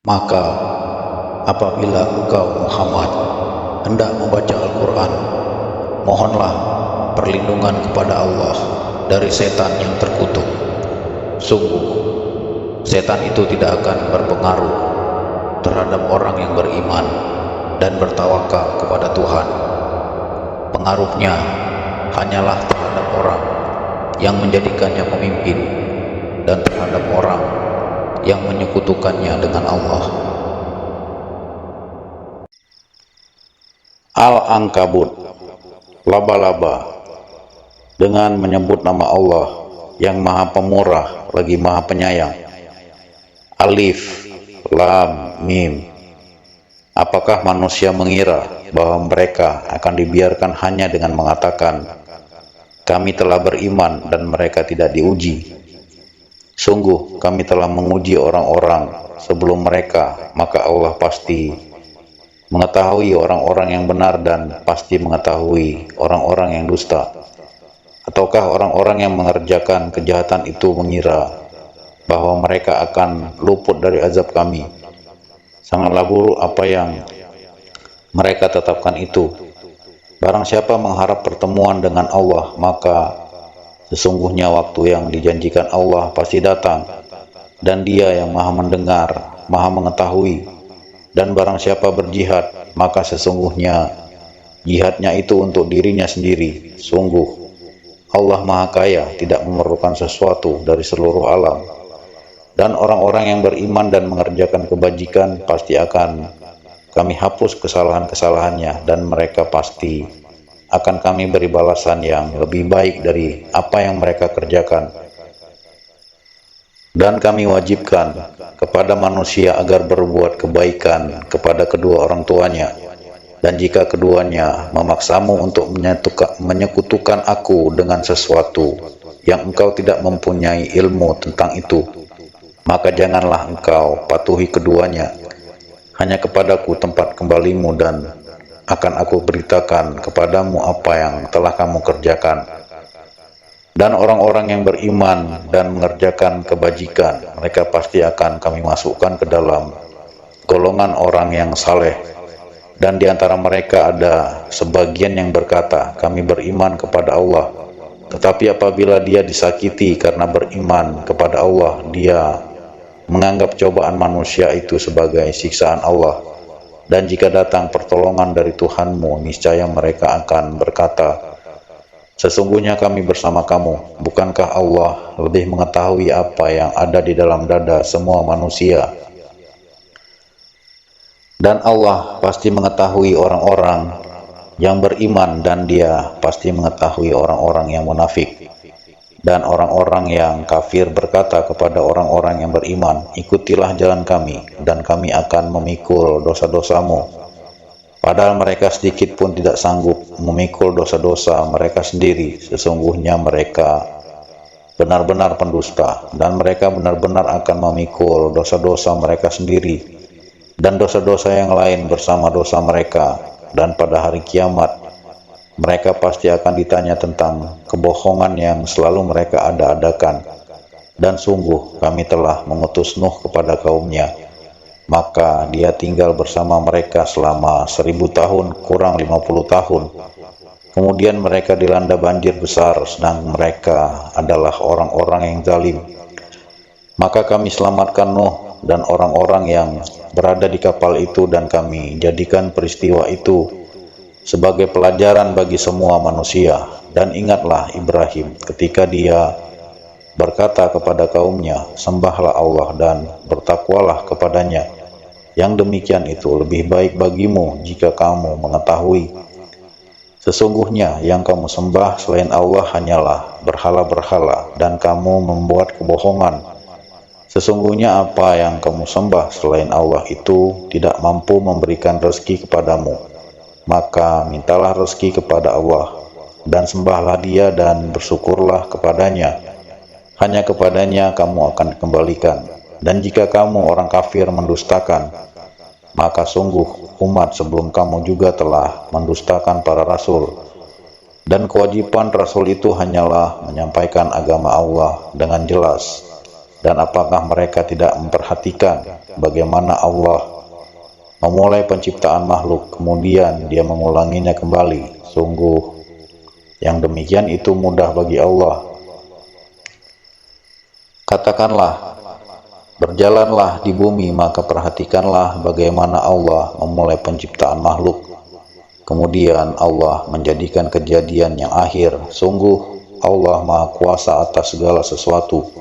Maka apabila engkau Muhammad hendak membaca Al-Quran, mohonlah perlindungan kepada Allah dari setan yang terkutuk. Sungguh, setan itu tidak akan berpengaruh terhadap orang yang beriman dan bertawakal kepada Tuhan. Pengaruhnya hanyalah terhadap orang yang menjadikannya pemimpin dan terhadap orang yang menyekutukannya dengan Allah. Al-Ankabut, laba-laba, dengan menyebut nama Allah yang Maha Pemurah lagi Maha Penyayang. Alif, Lam, Mim. Apakah manusia mengira bahwa mereka akan dibiarkan hanya dengan mengatakan, kami telah beriman dan mereka tidak diuji? Sungguh kami telah menguji orang-orang sebelum mereka, maka Allah pasti mengetahui orang-orang yang benar dan pasti mengetahui orang-orang yang dusta. Ataukah orang-orang yang mengerjakan kejahatan itu mengira bahwa mereka akan luput dari azab kami? Sangatlah buruk apa yang mereka tetapkan itu. Barang siapa mengharap pertemuan dengan Allah, maka sesungguhnya waktu yang dijanjikan Allah pasti datang, dan Dia yang Maha mendengar, Maha mengetahui. Dan barang siapa berjihad, maka sesungguhnya jihadnya itu untuk dirinya sendiri. Sungguh Allah Maha Kaya, tidak memerlukan sesuatu dari seluruh alam. Dan orang-orang yang beriman dan mengerjakan kebajikan pasti akan kami hapus kesalahan-kesalahannya, dan mereka pasti akan kami beri balasan yang lebih baik dari apa yang mereka kerjakan. Dan kami wajibkan kepada manusia agar berbuat kebaikan kepada kedua orang tuanya, dan jika keduanya memaksamu untuk menyekutukan aku dengan sesuatu yang engkau tidak mempunyai ilmu tentang itu, maka janganlah engkau patuhi keduanya. Hanya kepadaku tempat kembalimu, dan akan aku beritakan kepadamu apa yang telah kamu kerjakan. Dan orang-orang yang beriman dan mengerjakan kebajikan, mereka pasti akan kami masukkan ke dalam golongan orang yang saleh. Dan di antara mereka ada sebagian yang berkata, kami beriman kepada Allah. Tetapi apabila dia disakiti karena beriman kepada Allah, dia menganggap cobaan manusia itu sebagai siksaan Allah. Dan jika datang pertolongan dari Tuhanmu, niscaya mereka akan berkata, sesungguhnya kami bersama kamu. Bukankah Allah lebih mengetahui apa yang ada di dalam dada semua manusia? Dan Allah pasti mengetahui orang-orang yang beriman, dan Dia pasti mengetahui orang-orang yang munafik. Dan orang-orang yang kafir berkata kepada orang-orang yang beriman, ikutilah jalan kami, dan kami akan memikul dosa-dosamu. Padahal mereka sedikit pun tidak sanggup memikul dosa-dosa mereka sendiri. Sesungguhnya mereka benar-benar pendusta, dan mereka benar-benar akan memikul dosa-dosa mereka sendiri dan dosa-dosa yang lain bersama dosa mereka. Dan pada hari kiamat mereka pasti akan ditanya tentang kebohongan yang selalu mereka ada-adakan. Dan sungguh kami telah mengutus Nuh kepada kaumnya, maka dia tinggal bersama mereka selama 1000 tahun kurang 50 tahun. Kemudian mereka dilanda banjir besar, sedang mereka adalah orang-orang yang zalim. Maka kami selamatkan Nuh dan orang-orang yang berada di kapal itu, dan kami jadikan peristiwa itu sebagai pelajaran bagi semua manusia. Dan ingatlah Ibrahim ketika dia berkata kepada kaumnya, sembahlah Allah dan bertakwalah kepadanya. Yang demikian itu lebih baik bagimu jika kamu mengetahui. Sesungguhnya yang kamu sembah selain Allah hanyalah berhala-berhala, dan kamu membuat kebohongan. Sesungguhnya apa yang kamu sembah selain Allah itu tidak mampu memberikan rezeki kepadamu. Maka mintalah rezeki kepada Allah, dan sembahlah Dia dan bersyukurlah kepadanya. Hanya kepadanya kamu akan dikembalikan. Dan jika kamu orang kafir mendustakan, maka sungguh umat sebelum kamu juga telah mendustakan para rasul. Dan kewajiban rasul itu hanyalah menyampaikan agama Allah dengan jelas. Dan apakah mereka tidak memperhatikan bagaimana Allah memulai penciptaan makhluk, kemudian dia mengulanginya kembali? Sungguh yang demikian itu mudah bagi Allah. Katakanlah, berjalanlah di bumi, maka perhatikanlah bagaimana Allah memulai penciptaan makhluk, kemudian Allah menjadikan kejadian yang akhir. Sungguh Allah Maha Kuasa atas segala sesuatu.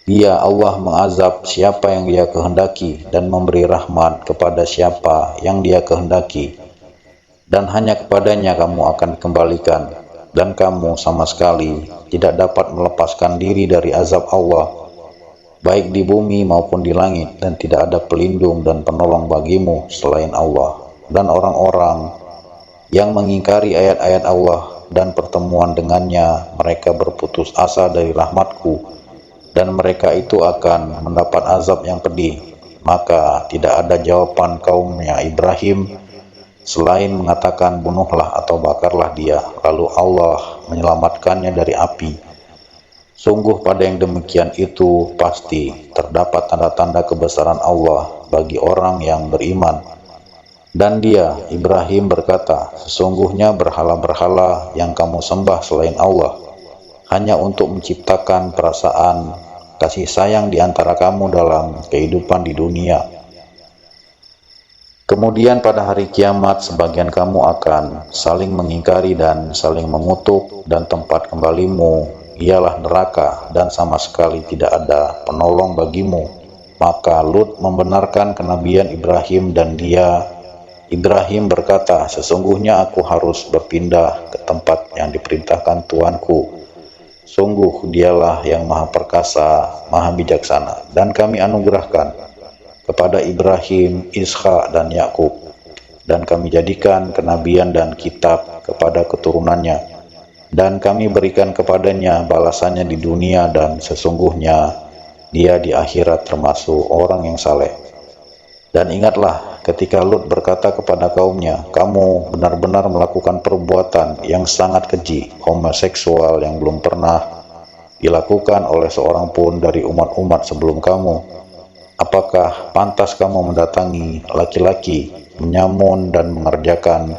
Dia Allah mengazab siapa yang Dia kehendaki dan memberi rahmat kepada siapa yang Dia kehendaki, dan hanya kepadanya kamu akan dikembalikan, dan kamu sama sekali tidak dapat melepaskan diri dari azab Allah, baik di bumi maupun di langit, dan tidak ada pelindung dan penolong bagimu selain Allah. Dan orang-orang yang mengingkari ayat-ayat Allah dan pertemuan dengannya, mereka berputus asa dari rahmatku, dan mereka itu akan mendapat azab yang pedih. Maka tidak ada jawaban kaumnya Ibrahim selain mengatakan, bunuhlah atau bakarlah dia, lalu Allah menyelamatkannya dari api. Sungguh pada yang demikian itu pasti terdapat tanda-tanda kebesaran Allah bagi orang yang beriman. Dan dia, Ibrahim, berkata, sesungguhnya berhala-berhala yang kamu sembah selain Allah hanya untuk menciptakan perasaan kasih sayang di antara kamu dalam kehidupan di dunia. Kemudian pada hari kiamat sebagian kamu akan saling mengingkari dan saling mengutuk, dan tempat kembalimu ialah neraka, dan sama sekali tidak ada penolong bagimu. Maka Lut membenarkan kenabian Ibrahim, dan dia, Ibrahim, berkata, sesungguhnya aku harus berpindah ke tempat yang diperintahkan Tuanku. Sungguh dialah yang maha perkasa, maha bijaksana. Dan kami anugerahkan kepada Ibrahim, Ishak, dan Yakub, dan kami jadikan kenabian dan kitab kepada keturunannya, dan kami berikan kepadanya balasannya di dunia, dan sesungguhnya dia di akhirat termasuk orang yang saleh. Dan ingatlah ketika Lut berkata kepada kaumnya, kamu benar-benar melakukan perbuatan yang sangat keji, homoseksual yang belum pernah dilakukan oleh seorang pun dari umat-umat sebelum kamu. Apakah pantas kamu mendatangi laki-laki, menyamun dan mengerjakan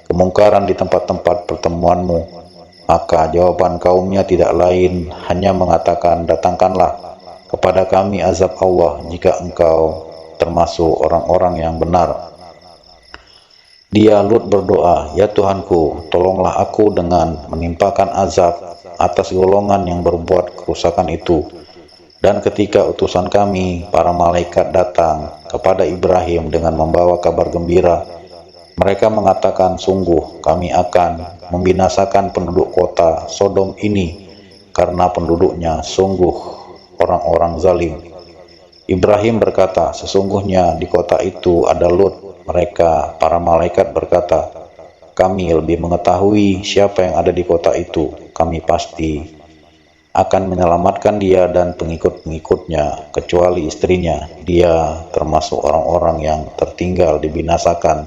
kemungkaran di tempat-tempat pertemuanmu? Maka jawaban kaumnya tidak lain hanya mengatakan, datangkanlah kepada kami azab Allah jika engkau termasuk orang-orang yang benar. Dia, Lut, berdoa, ya Tuhanku, tolonglah aku dengan menimpakan azab atas golongan yang berbuat kerusakan itu. Dan ketika utusan kami, para malaikat, datang kepada Ibrahim dengan membawa kabar gembira, mereka mengatakan, sungguh kami akan membinasakan penduduk kota Sodom ini karena penduduknya sungguh orang-orang zalim. Ibrahim berkata, sesungguhnya di kota itu ada Lut. Mereka, para malaikat, berkata, kami lebih mengetahui siapa yang ada di kota itu. Kami pasti akan menyelamatkan dia dan pengikut-pengikutnya, kecuali istrinya. Dia termasuk orang-orang yang tertinggal dibinasakan.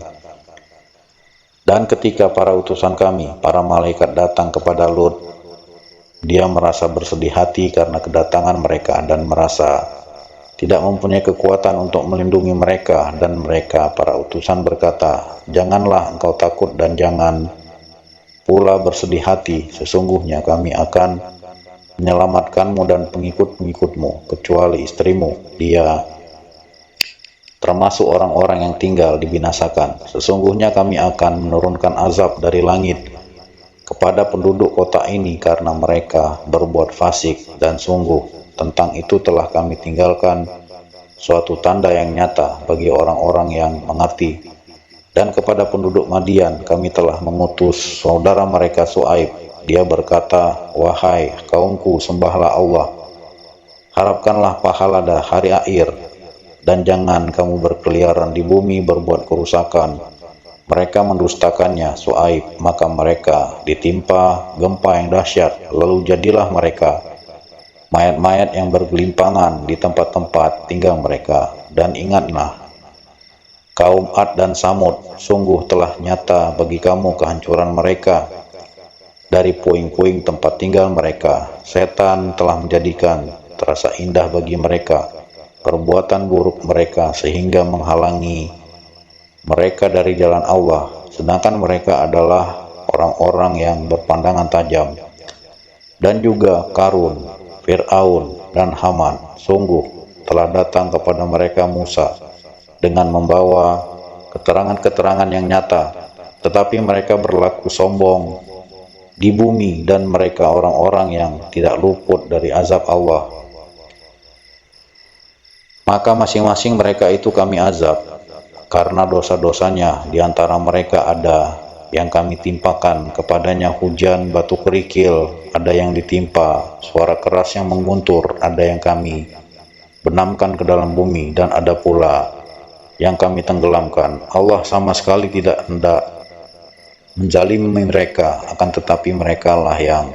Dan ketika para utusan kami, para malaikat, datang kepada Lut, dia merasa bersedih hati karena kedatangan mereka dan merasa tidak mempunyai kekuatan untuk melindungi mereka. Dan mereka, para utusan, berkata, janganlah engkau takut dan jangan pula bersedih hati. Sesungguhnya kami akan menyelamatkanmu dan pengikut-pengikutmu, kecuali istrimu. Dia termasuk orang-orang yang tinggal dibinasakan. Sesungguhnya kami akan menurunkan azab dari langit kepada penduduk kota ini karena mereka berbuat fasik, dan sungguh tentang itu telah kami tinggalkan suatu tanda yang nyata bagi orang-orang yang mengerti. Dan kepada penduduk Madian kami telah mengutus saudara mereka Su'aib. Dia berkata, wahai kaumku, sembahlah Allah, harapkanlah pahala dah hari akhir, dan jangan kamu berkeliaran di bumi berbuat kerusakan. Mereka mendustakannya, Su'aib, maka mereka ditimpa gempa yang dahsyat, lalu jadilah mereka mayat-mayat yang bergelimpangan di tempat-tempat tinggal mereka. Dan ingatlah, kaum Ad dan Samud, sungguh telah nyata bagi kamu kehancuran mereka dari puing-puing tempat tinggal mereka. Setan telah menjadikan terasa indah bagi mereka perbuatan buruk mereka sehingga menghalangi mereka dari jalan Allah, sedangkan mereka adalah orang-orang yang berpandangan tajam. Dan juga Qarun, Fir'aun, dan Haman sungguh telah datang kepada mereka Musa dengan membawa keterangan-keterangan yang nyata, tetapi mereka berlaku sombong di bumi dan mereka orang-orang yang tidak luput dari azab Allah. Maka masing-masing mereka itu kami azab karena dosa-dosanya. Di antara mereka ada yang kami timpakan kepadanya hujan batu kerikil, ada yang ditimpa suara keras yang mengguntur, ada yang kami benamkan ke dalam bumi, dan ada pula yang kami tenggelamkan. Allah sama sekali tidak hendak menzalimi mereka, akan tetapi mereka lah yang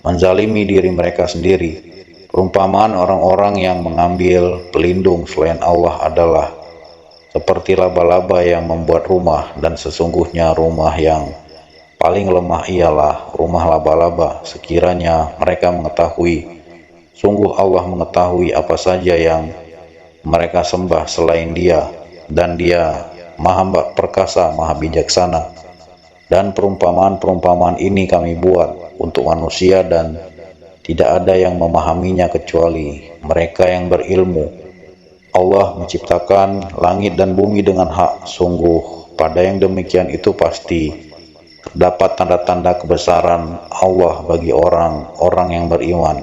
menzalimi diri mereka sendiri. Perumpamaan orang-orang yang mengambil pelindung selain Allah adalah seperti laba-laba yang membuat rumah, dan sesungguhnya rumah yang paling lemah ialah rumah laba-laba. Sekiranya mereka mengetahui, sungguh Allah mengetahui apa saja yang mereka sembah selain Dia, dan Dia Maha Perkasa, Maha Bijaksana. Dan perumpamaan-perumpamaan ini kami buat untuk manusia, dan tidak ada yang memahaminya kecuali mereka yang berilmu. Allah menciptakan langit dan bumi dengan hak. Sungguh pada yang demikian itu pasti terdapat tanda-tanda kebesaran Allah bagi orang-orang yang beriman.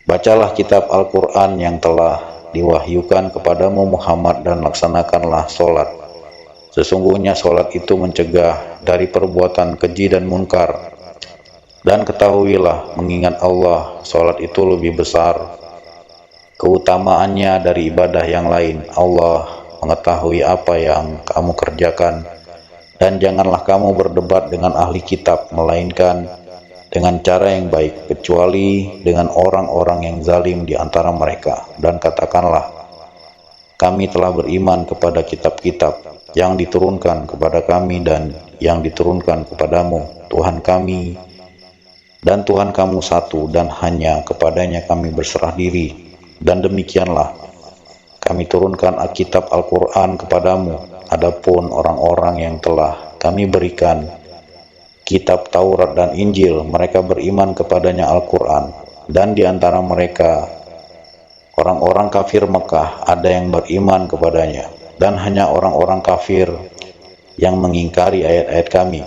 Bacalah kitab Al-Quran yang telah diwahyukan kepadamu Muhammad, dan laksanakanlah sholat. Sesungguhnya sholat itu mencegah dari perbuatan keji dan munkar. Dan ketahuilah, mengingat Allah, sholat itu lebih besar keutamaannya dari ibadah yang lain. Allah mengetahui apa yang kamu kerjakan. Dan janganlah kamu berdebat dengan ahli kitab, melainkan dengan cara yang baik, kecuali dengan orang-orang yang zalim di antara mereka. Dan katakanlah, kami telah beriman kepada kitab-kitab yang diturunkan kepada kami dan yang diturunkan kepadamu. Tuhan kami dan Tuhan kamu satu, dan hanya kepadanya kami berserah diri. Dan demikianlah kami turunkan Alkitab Al-Quran kepadamu. Adapun orang-orang yang telah kami berikan kitab Taurat dan Injil, mereka beriman kepadanya Al-Quran. Dan di antara mereka orang-orang kafir Mekah ada yang beriman kepadanya, dan hanya orang-orang kafir yang mengingkari ayat-ayat kami.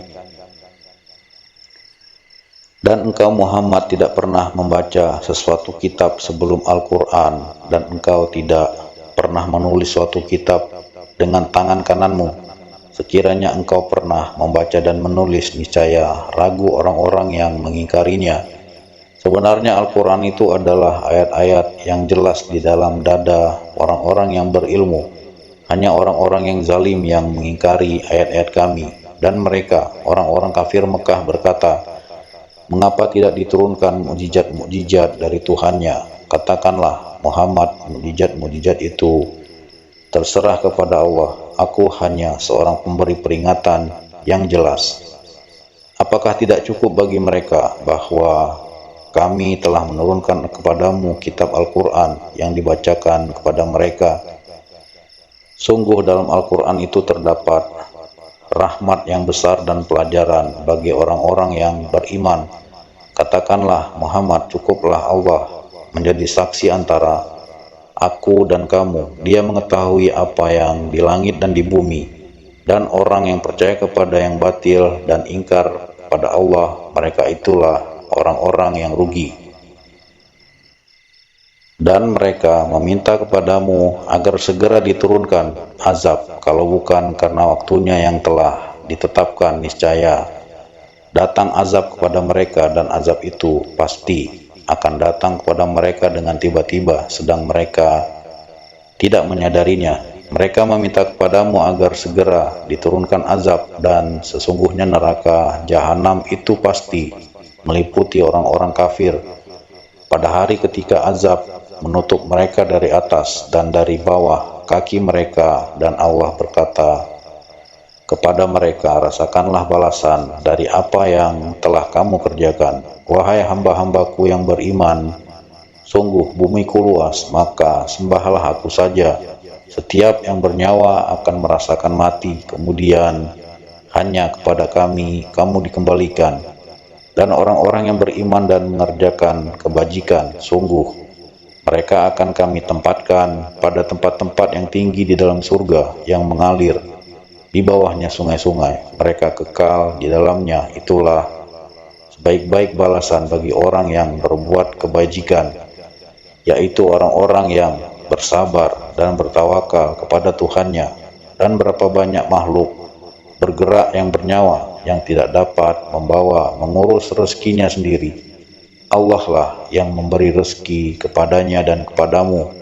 Dan engkau Muhammad tidak pernah membaca sesuatu kitab sebelum Al-Quran, dan engkau tidak pernah menulis suatu kitab dengan tangan kananmu. Sekiranya engkau pernah membaca dan menulis, niscaya ragu orang-orang yang mengingkarinya. Sebenarnya Al-Quran itu adalah ayat-ayat yang jelas di dalam dada orang-orang yang berilmu. Hanya orang-orang yang zalim yang mengingkari ayat-ayat kami. Dan mereka, orang-orang kafir Mekah, berkata, mengapa tidak diturunkan mukjizat-mukjizat dari Tuhannya? Katakanlah, Muhammad, mukjizat-mukjizat itu terserah kepada Allah. Aku hanya seorang pemberi peringatan yang jelas. Apakah tidak cukup bagi mereka bahwa kami telah menurunkan kepadamu kitab Al-Quran yang dibacakan kepada mereka? Sungguh dalam Al-Quran itu terdapat rahmat yang besar dan pelajaran bagi orang-orang yang beriman. Katakanlah, Muhammad, cukuplah Allah menjadi saksi antara aku dan kamu. Dia mengetahui apa yang di langit dan di bumi. Dan orang yang percaya kepada yang batil dan ingkar pada Allah, mereka itulah orang-orang yang rugi. Dan mereka meminta kepadamu agar segera diturunkan azab, kalau bukan karena waktunya yang telah ditetapkan, niscaya datang azab kepada mereka, dan azab itu pasti akan datang kepada mereka dengan tiba-tiba, sedang mereka tidak menyadarinya. Mereka meminta kepadamu agar segera diturunkan azab, dan sesungguhnya neraka jahanam itu pasti meliputi orang-orang kafir. Pada hari ketika azab menutup mereka dari atas dan dari bawah kaki mereka, dan Allah berkata kepada mereka, rasakanlah balasan dari apa yang telah kamu kerjakan. Wahai hamba-hambaku yang beriman, Sungguh bumiku luas, maka sembahlah aku saja. Setiap yang bernyawa akan merasakan mati, kemudian hanya kepada kami kamu dikembalikan. Dan orang-orang yang beriman dan mengerjakan kebajikan, sungguh mereka akan kami tempatkan pada tempat-tempat yang tinggi di dalam surga yang mengalir di bawahnya sungai-sungai. Mereka kekal di dalamnya. Itulah sebaik-baik balasan bagi orang yang berbuat kebajikan, yaitu orang-orang yang bersabar dan bertawakal kepada Tuhannya. Dan berapa banyak makhluk bergerak yang bernyawa yang tidak dapat mengurus rezekinya sendiri. Allah lah yang memberi rezeki kepadanya dan kepadamu.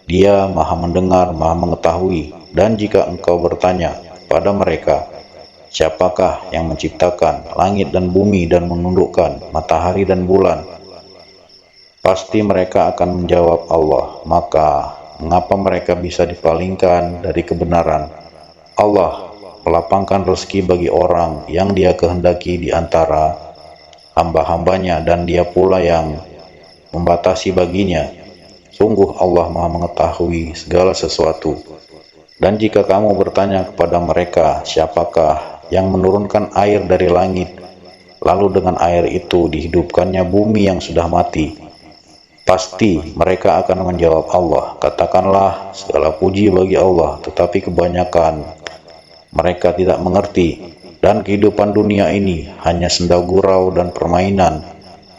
Dia maha mendengar, maha mengetahui. Dan jika engkau bertanya pada mereka, siapakah yang menciptakan langit dan bumi dan menundukkan matahari dan bulan? Pasti mereka akan menjawab Allah. Maka mengapa mereka bisa dipalingkan dari kebenaran? Allah melapangkan rezeki bagi orang yang Dia kehendaki di antara hamba-hambanya, dan Dia pula yang membatasi baginya. Sungguh Allah maha mengetahui segala sesuatu. Dan jika kamu bertanya kepada mereka, siapakah yang menurunkan air dari langit, lalu dengan air itu dihidupkannya bumi yang sudah mati? Pasti mereka akan menjawab Allah. Katakanlah, segala puji bagi Allah, tetapi kebanyakan mereka tidak mengerti. Dan kehidupan dunia ini hanya senda gurau dan permainan,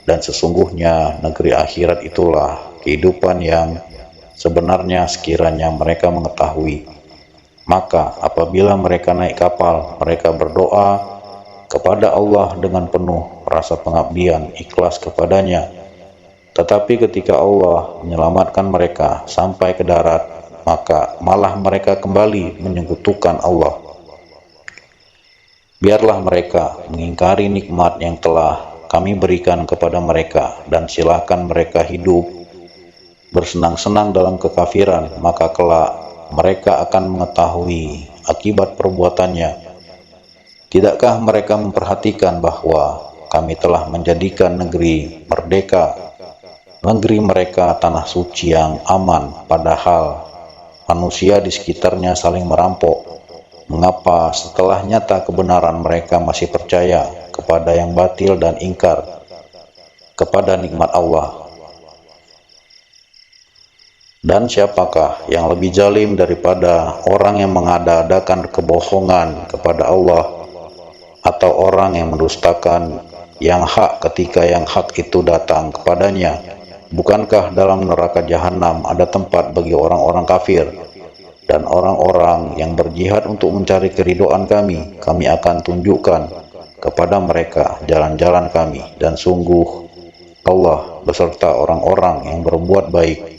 dan sesungguhnya negeri akhirat itulah kehidupan yang sebenarnya sekiranya mereka mengetahui. Maka apabila mereka naik kapal, mereka berdoa kepada Allah dengan penuh rasa pengabdian, ikhlas kepadanya. Tetapi ketika Allah menyelamatkan mereka sampai ke darat, maka malah mereka kembali menyekutukan Allah. Biarlah mereka mengingkari nikmat yang telah kami berikan kepada mereka, dan silakan mereka hidup bersenang-senang dalam kekafiran, maka kelak mereka akan mengetahui akibat perbuatannya. Tidakkah mereka memperhatikan bahwa kami telah menjadikan negeri merdeka, negeri mereka tanah suci yang aman, padahal manusia di sekitarnya saling merampok? Mengapa setelah nyata kebenaran mereka masih percaya kepada yang batil dan ingkar kepada nikmat Allah? Dan siapakah yang lebih zalim daripada orang yang mengada-adakan kebohongan kepada Allah, atau orang yang mendustakan yang hak ketika yang hak itu datang kepadanya? Bukankah dalam neraka jahanam ada tempat bagi orang-orang kafir dan orang-orang yang berjihad untuk mencari keridhaan kami? Kami akan tunjukkan kepada mereka jalan-jalan kami, dan sungguh Allah beserta orang-orang yang berbuat baik.